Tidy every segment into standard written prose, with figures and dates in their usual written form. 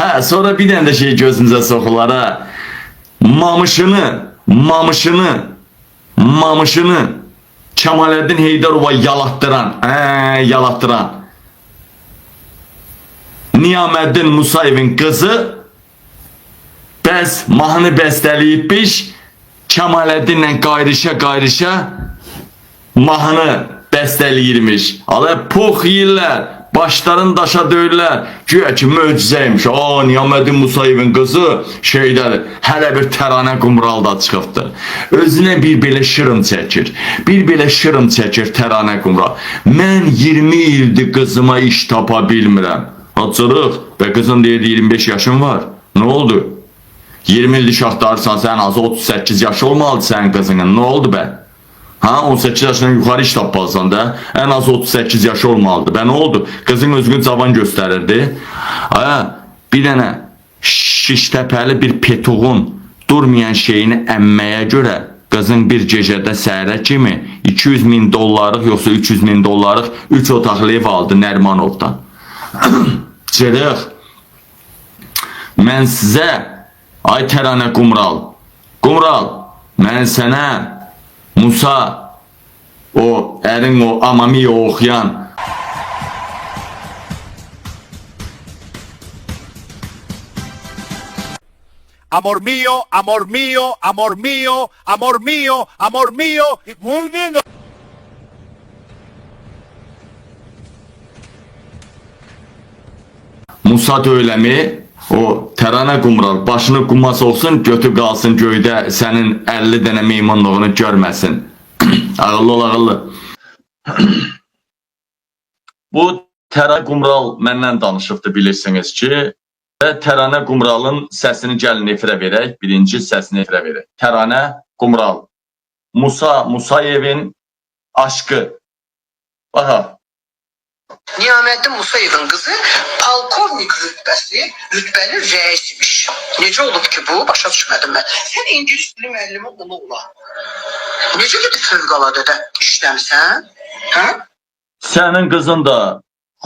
Ha, sonra bir tane de şey gözümüze sokular ha. Mamışını Kemalettin Heydarova yalattıran Niyameddin Musayev'in kızı bəs mahnı bəstəliyibmiş, Kemalettinlə qayrışa mahnı bəstəliyirmiş. Ala pox yiyirlər, başların daşa döyürlər. Güya ki möcüzəymiş. Niyameddin Musayev'in kızı şeydədir, hələ bir təranə qumralda çıxıbdır. Özünə bir belə şırım çəkir təranə qumral. Mən 20 ildir qızıma iş tapa bilmirəm. Açırıq və qızın deyirdi 25 yaşın var. Ne oldu? 20 ildir şaxtarırsan, sən azı 38 yaşı olmalıdır sənin qızının. Ne oldu be? Ha, 18 yaşından yukarı iş tapmalısan da en az 38 yaşı olmalıdır. Ben ne oldu? Kızın özünü cavan gösterirdi. Bir tane şiştəpəli bir petuğun durmayan şeyini əmməyə görə kızın bir gecədə səhərə kimi 200.000 dollarlıq yoxsa 300.000 dollarlıq 3 otaqlı ev aldı Nərmanovdan. Çırıq. Mən sizə, ay təranə Qumral, mən sənə Musa, o ərin o Amamiyo oxuyan Amor mío, amor mío, amor mío, amor mío, amor mío. Muy bien. Musa Döyləmi, o Təranə Qumral başını quma soxsun, götü qalsın göydə sənin 50 dənə meymunluğunu görməsin. Ağıllı ol, ağıllı. Bu Təranə Qumral məndən danışıbdı, bilirsiniz ki. Və Təranə Qumralın səsini gəlin efirə verək, birinci səsini efirə verək. Təranə Qumral, Musayev'in aşkı. Baxa. Niyameddin Musayev'in kızı polkovnik rütbeli reismiş. Necə olub ki bu? Başa düşmədim mən. Sən İngiliz dili müəllimi ola. Necə gedib fövqəladədə işləmsən? Hə? Sənin qızın da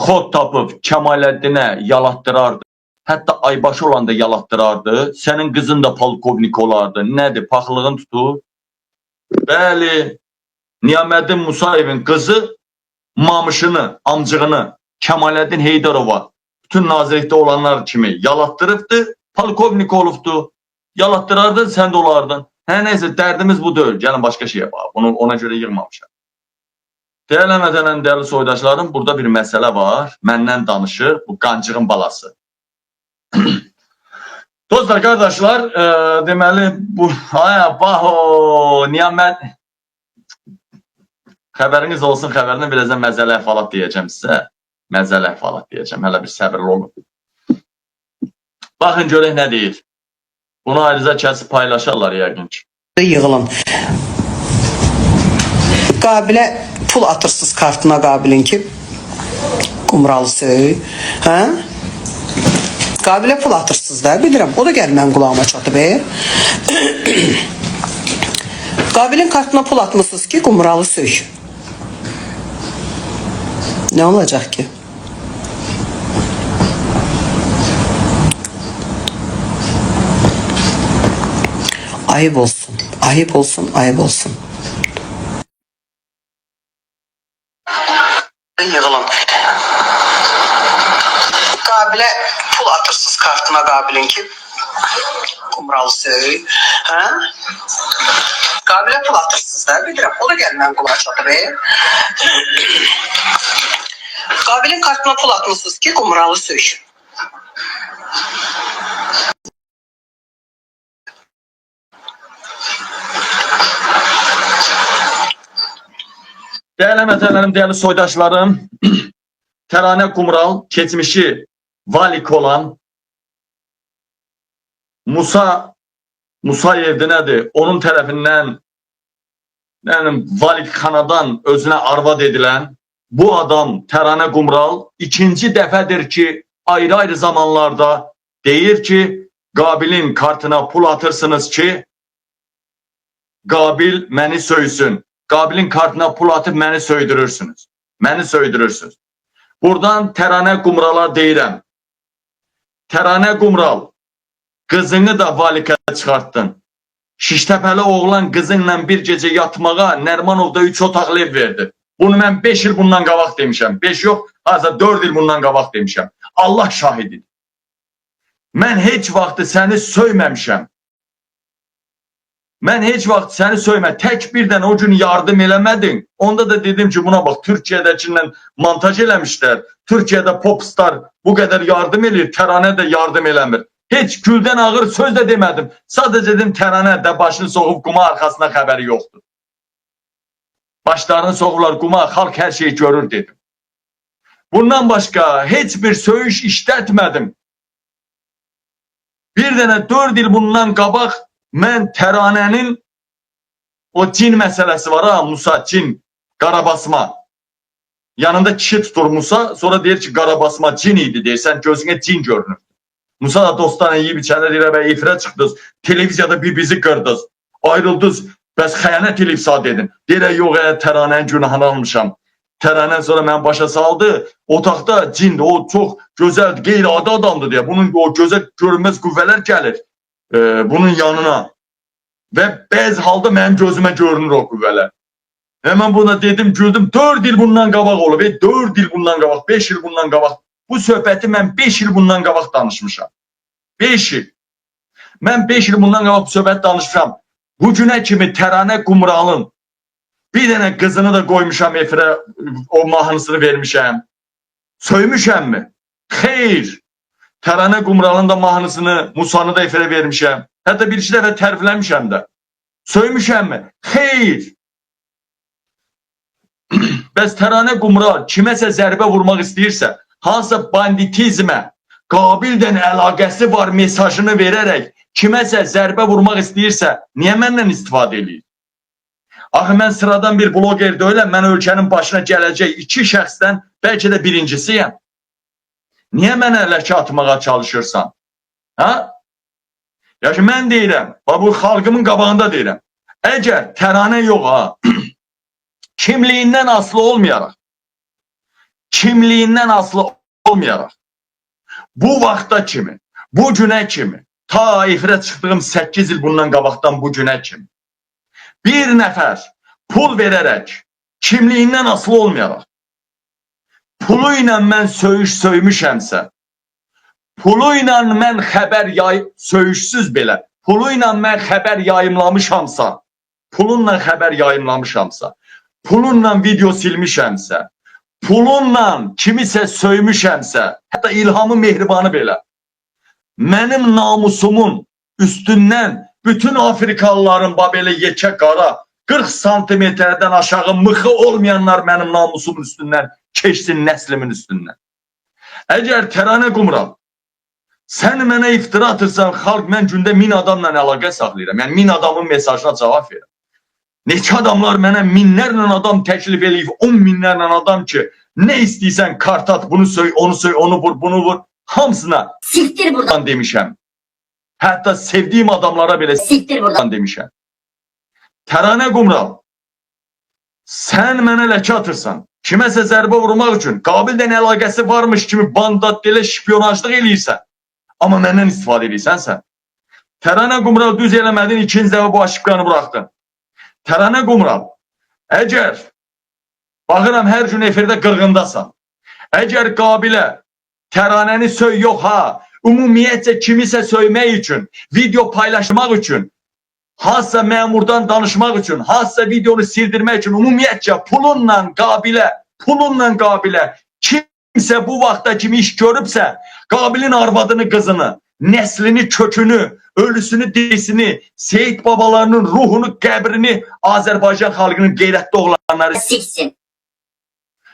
xod tapıb Kemalettinə yalatdırardı. Hətta aybaşı olanda yalatdırardı. Sənin qızın da polkovnik olardı. Nədir? Paxlığın tutur. Bəli, Niyameddin Musayev'in qızı mamışını, amcığını Kemalettin Heydarova bütün nazirlikdə olanlar kimi yalatdırıbdı, polkovnik olubdu. Yalatdırardı, sən də olardın. Neyse, dərdimiz bu deyil. Gəlin başqa şey yapaq. Bunu ona görə yığmamışam. Dəyərlənmədənən dəyərli soydaşlarım, burada bir məsələ var. Məndən danışır, bu qancığın balası. Dostlar, qardaşlar, deməli, bu, xəbəriniz olsun, xəbərini birazdan məzəli əhvalat deyəcəm sizə. Məzəli əhvalat deyəcəm, hələ bir səbirli olun. Baxın, görək nə deyir. Bunu ayrıca kəsib paylaşarlar yəqin ki. Yığılın. Qabilə pul atırsız kartına Qabilin ki, Qumralı söy. Hə? Qabilə pul atırsız da, bilirəm. O da gəl mənim qulağıma çatıb. Qabilin kartına pul atmışsınız ki, Qumralı söy. Ne olacak ki? Ayıp olsun, ayıp olsun, ayıp olsun. Yığılın. Qabilə pul atırsız kartına Qabilin ki, Qumralı söy. Hə? Qabilə pul atırsız da, bilirəm. O da gəl mənim qulağa çatıb. Qabilin kartına pul atmışsınız ki, Qumralı söy. Değerli mətələrim, değerli soydaşlarım, Təranə Qumral keçmişi valik olan Musayev'de nədir? Onun tərəfindən valikxanadan özünə arvad edilen bu adam Təranə Qumral ikinci dəfədir ki, ayrı-ayrı zamanlarda deyir ki, Qabilin kartına pul atırsınız ki, Qabil məni söysün. Qabilin kartına pul atıp məni söydürürsünüz. Məni söydürürsünüz. Buradan Təranə Qumrala deyirəm. Təranə Qumral, qızını da valikaya çıxartdın. Şiştəpəli oğlan qızınla bir gecə yatmağa Nərmanovda 3 otaqlı ev verdi. Bunu mən 5 il bundan qabaq demişəm. 5 yox, azə 4 il bundan qabaq demişəm. Allah şahididir. Mən heç vaxtı səni söyməmişəm. Mən heç vaxt səni söymə. Tək birdən o gün yardım eləmədin. Onda da dedim ki, buna bax, Türkiyədəkindən montaj eləmişlər. Türkiyədə popstar bu qədər yardım eləyir, Təranə də yardım eləmir. Heç güldən ağır söz də demədim. Sadəcə dedim, Təranə də başını soğub quma arxasına xəbəri yoxdur. Başlarını soğurlar quma, xalq hər şeyi görür dedim. Bundan başqa heç bir söyüş işlətmədim. Bir dənə 4 il bundan qabaq mən Təranənin o cin məsələsi var ha, Musa, cin, qarabasma. Yanında kişi tutur Musa, sonra deyir ki, qarabasma cin idi deyir, sən gözünə cin görünür. Musa da dostlarla yiyib içəndə deyir, bə efirə çıxdınız, televiziyada bir bizi qırdınız, ayrıldınız, bəs xəyanət eləyib sağ dedin. Deyir, yox, Təranənin günahını almışam. Təranən sonra mən başa saldı, otaqda cindir, o çox gözəl, qeyri-adi adamdır deyə, bunun o gözəl görünməz qüvvələr gəlir bunun yanına və bəzi halda mənim gözümə görünür o qüvvələr. Hemen buna dedim, güldüm, 4 il bundan qabaq olub, 4 il bundan qabaq, 5 il bundan qabaq. Bu söhbəti mən 5 il bundan qabaq danışmışam. 5 il. Mən 5 il bundan qabaq bu söhbəti danışmışam. Bu günə kimi Təranə Qumralın bir dənə qızını da qoymuşam efirə, o mahnısını vermişəm. Söymüşəm mi? Xeyr. Təranə Qumralın da mahnısını, Musanı da efirə vermişəm. Hətta bir iki dəfə tərifləmişəm də. Söymüşəm mi? Xeyr. Bəs Təranə Qumral kiməsə zərbə vurmaq istəyirsə, hansısa banditizmə, qabildən əlaqəsi var mesajını verərək kiməsə zərbə vurmaq istəyirsə, niyə məndən istifadə edir? Axı mən sıradan bir bloger deyiləm, mən ölkənin başına gələcək 2 şəxsdən bəlkə də birincisiyəm. Niyə mənə ləkə atmağa çalışırsan? Ha? Ya ki mən deyirəm, bu xalqımın qabağında deyirəm. Əgər Təranə yox ha, kimliyindən asılı olmayaraq, bu vaxta kimi, bu günə kimi, ta efirə çıxdığım 8 il bundan qabaqdan bu günə kimi, bir nəfər pul verərək, kimliyindən asılı olmayaraq, pulu ilə mən söymüşəmsə, pulu ilə mən xəbər söyüşsüz belə, pulu ilə mən xəbər yayımlamışamsa, pulunla xəbər yayımlamışamsa, pulunla video silmişəmsə, pulunla kimisə söymüşəmsə, hətta İlhamı Mehribanı belə, mənim namusumun üstündən bütün Afrikalıların belə yekə qara 40 santimetrdən aşağı mıxı olmayanlar mənim namusumun üstündən keçsin, nəslimin üstündən. Əgər Təranə Qumral, sən mənə iftira atırsan, xalq, mən gündə 1000 adamla əlaqə saxlayıram. Yəni 1000 adamın mesajına cavab verirəm. Neçə adamlar mənə minlərlə adam təklif eləyib, 10 minlərlə adam ki, nə istəyirsən kart at, bunu söy, onu vur, bunu vur. Hamısına siktir buradan demişəm. Hətta sevdiyim adamlara belə siktir buradan demişəm. Təranə Qumral, sən mənə ləkə atırsan, kiməsə zərbə vurmaq üçün qabildən əlaqəsi varmış kimi bandat delə şpiyonajlıq eləyirsən, amma məndən istifadə eləyirsən sən. Təranə Qumral düz eləmədin, ikinci dəfə bu aşıqlarını buraxdın. Təranə Qumral, əgər, baxıram hər gün efirdə qırğındasan, əgər qabilə Təranəni söy yox ha, ümumiyyətcə kimisə söymək üçün, video paylaşmaq üçün, hansısa məmurdan danışmaq üçün, hansısa videonu sildirmək üçün, ümumiyyətcə pulunla qabilə, kimsə bu vaxta kimi iş görübsə, qabilin arvadını, qızını, nəslini, kökünü, ölüsünü, dirisini, Seyid babalarının ruhunu, qəbrini Azərbaycan xalqının qeyrətli oğlanları siksin.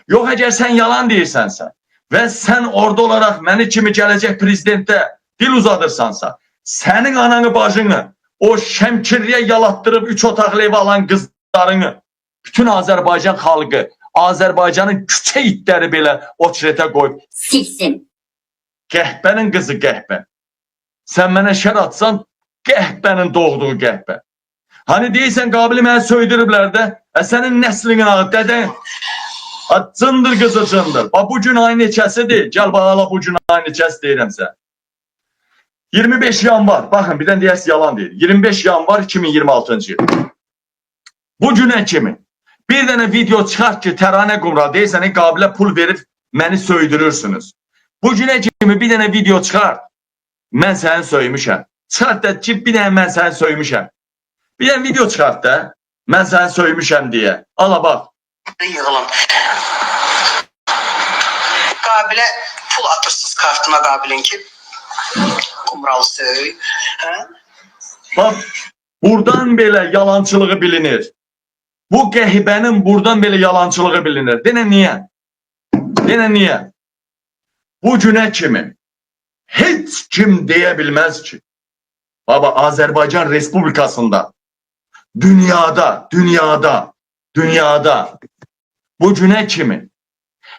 Yox, əgər sən yalan deyirsənsə və sən orada olaraq məni kimi gələcək prezidentə dil uzadırsansa, sənin ananı, bacını, o Şəmkirliyə yalatdırıb 3 otaqlı ev alan qızlarını, bütün Azərbaycan xalqı, Azərbaycanın küçə itləri belə o çirətə qoyub siksin. Qəhbənin qızı qəhbə. Sən mənə şər atsan, qəhbənin doğduğu qəhbə. Hani deyirsən, qabili mənə söydürüblər də, sənin nəslinin ağı, dədən, cındır qızı cındır. Bu gün ay neçəsidir, gəl bağala bu gün ay neçəsi deyirəm sən. 25 yanvar, bakın birden deyəsi yalan deyil. 25 yanvar 2026-cı yıl. Bu günə kimi bir dənə video çıxart ki, Təranə Qumra deyirsən, Qabilə pul verib məni söydürürsünüz. Bu günə kimi bir dənə video çıxart, mən səni söymüşəm. Çıxart da ki, bir dənə mən səni söymüşəm. Bir dənə video çıxart da, mən səni söymüşəm deyə. Ala bax. Yığılın. Qabilə pul atırsınız kartına Qabilin ki, Qumralı söy. Hə? Bax, buradan belə yalançılığı bilinir. Bu qəhibənin buradan belə yalançılığı bilinir. Denə niyə? Denə niyə? Bu günə kimi heç kim deyə bilməz ki, baba Azərbaycan Respublikasında, dünyada bu günə kimi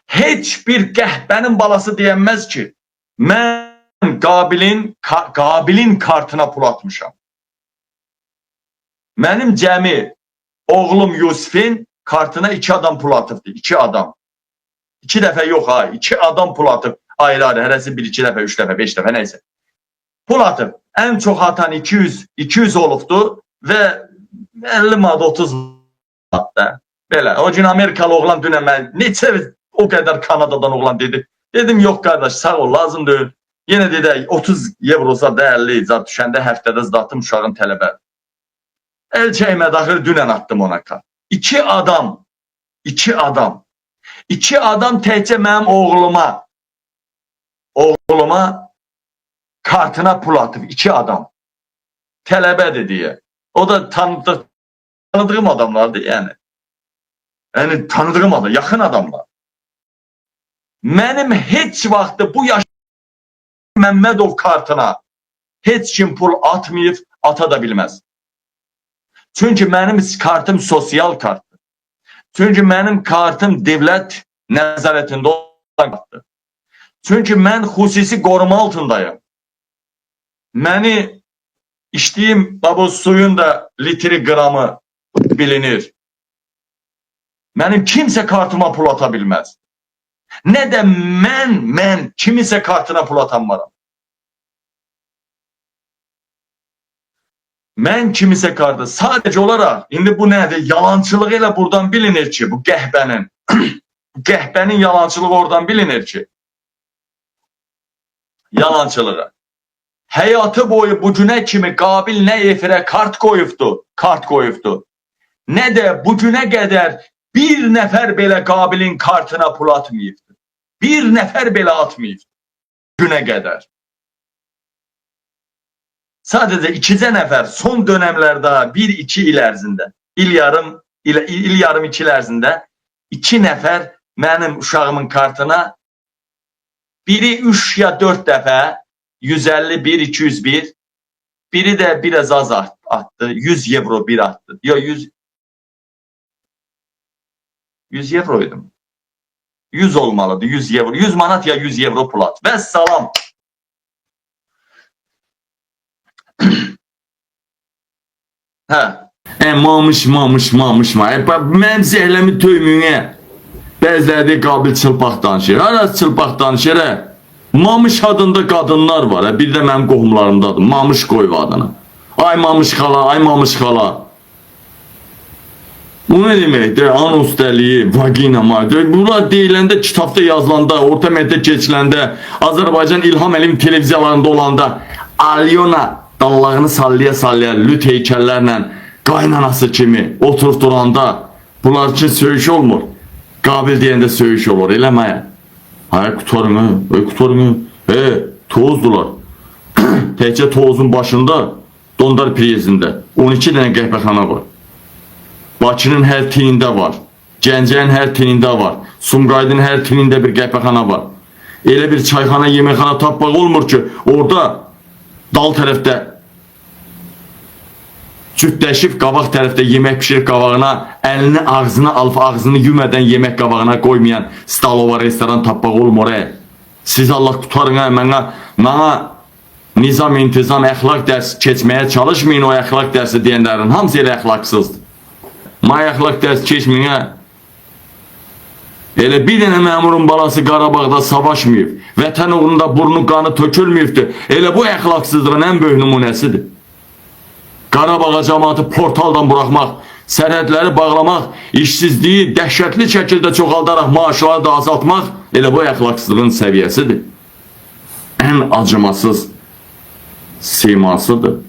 heç bir qəhbənin balası deyənməz ki, mən Qabilin kartına pul atmışam. Mənim cəmi oğlum Yusifin kartına 2 adam pul atıbdı. 2 adam. 2 dəfə yox ha. 2 adam pul atıb. Ayrı-ayrı. Hərəsi 1-2 dəfə, 3 dəfə, 5 dəfə nəysə. Pul atıb. Ən çox atan 200 olubdu və 50 manat 30 manat da. Belə. O gün Amerikalı oğlan dünən mən neçə o qədər Kanadadan oğlan dedi. Dedim yox qardaş sağ ol lazım deyil. Yenə dedi 30 evrosa da 50 zat düşəndə həftədə zatım uşağın tələbə. El çəkmədi axır dünən attım ona kart. 2 adam təkcə mənim oğluma kartına pul atıb. 2 adam. Tələbədir deyə. O da tanıdığım adamlardı yəni. Yəni tanıdığım adam, yaxın adamlar. Mənim heç vaxtı bu yaş Məmmədov kartına heç kim pul atmayıb, ata da bilməz. Çünki mənim kartım sosial kartdır. Çünki mənim kartım devlət nəzarətində olan kartdır. Çünki mən xüsusi qoruma altındayım. Məni içdiyim baba suyun da litri qramı bilinir. Mənim kimsə kartıma pul ata bilməz. Nə də mən kimisə kartına pul atanmaram. Mən kimisə kartı sadəcə olaraq, indi bu nədir? Yalançılığı elə buradan bilinir ki, bu qəhbənin yalançılığı oradan bilinir ki. Yalançılığı. Həyatı boyu bu günə kimi Qabil nə efirə kart qoyubdu. Nə də bu günə qədər bir nəfər belə Qabilin kartına pul atmayıbdı. Bir nəfər belə atmayıbdı. Günə qədər. Sadəcə 2 nəfər son dönəmlərdə 1-2 il ərzində, il yarım 2 il ərzində 2 nəfər mənim uşağımın kartına biri 3 ya 4 dəfə 151, 201, biri də biraz az attı, 100 evro bir attı. Yo 100 evroydum. 100 olmalıdır, 100 evro. 100 manat ya 100 evro pul at. Və salam. Hə. Mamış. Mənim zəhləmi töymüyünə. Bəziləri Qabil çılpaq danışır. Arası çılpaq danışır. Mamış adında qadınlar var. Bir də mənim qohumlarımdadır. Mamış qoyub adını. Ay Mamış xala. Bu ne deməkdir? Anus dəliyi, vagina maddə. Bunlar deyiləndə, kitabda yazılanda, orta məktəb keçiləndə, Azərbaycan İlham Əliyev televiziyalarında olanda, Alyona dallağını sallaya lüt heykəllərlə qaynanası kimi oturtulanda bunlar üçün söyüş olmur. Qabil deyəndə söyüş olur, eləməyə. Ay qutarını, tozdular. Təkcə tozun başında, Dondar Priyezində 12 dənə qəhbəxana var. Bakının hər tinində var. Gəncənin hər tinində var. Sumqaydın hər tinində bir qəhbəxana var. Elə bir çayxana, yeməkxana tapmaq olmur ki, orada dal tərəfdə cütləşib qabaq tərəfdə yemək pişirib qabağına, əlini ağzına alıb ağzını yemədən yemək qabağına qoymayan stalova restoran tapmaq olmur. Siz Allah qutarın, mənə nizam, intizam, əxlaq dərsi keçməyə çalışmayın. O əxlaq dərsi deyənlərin hamısı elə əxlaqsızdır. May əxlaq dərsi keçməyə Elə bir dənə məmurun balası Qarabağda savaşmayıb, vətən uğrunda burnu qanı tökülməyibdir. Elə bu əxlaqsızlığın ən böyük nümunəsidir. Qarabağa cəmaatı portaldan buraxmaq, sərhədləri bağlamaq, işsizliyi dəhşətli şəkildə çoxaldaraq maaşları da azaltmaq elə bu əxlaqsızlığın səviyyəsidir. Ən acımasız simasıdır.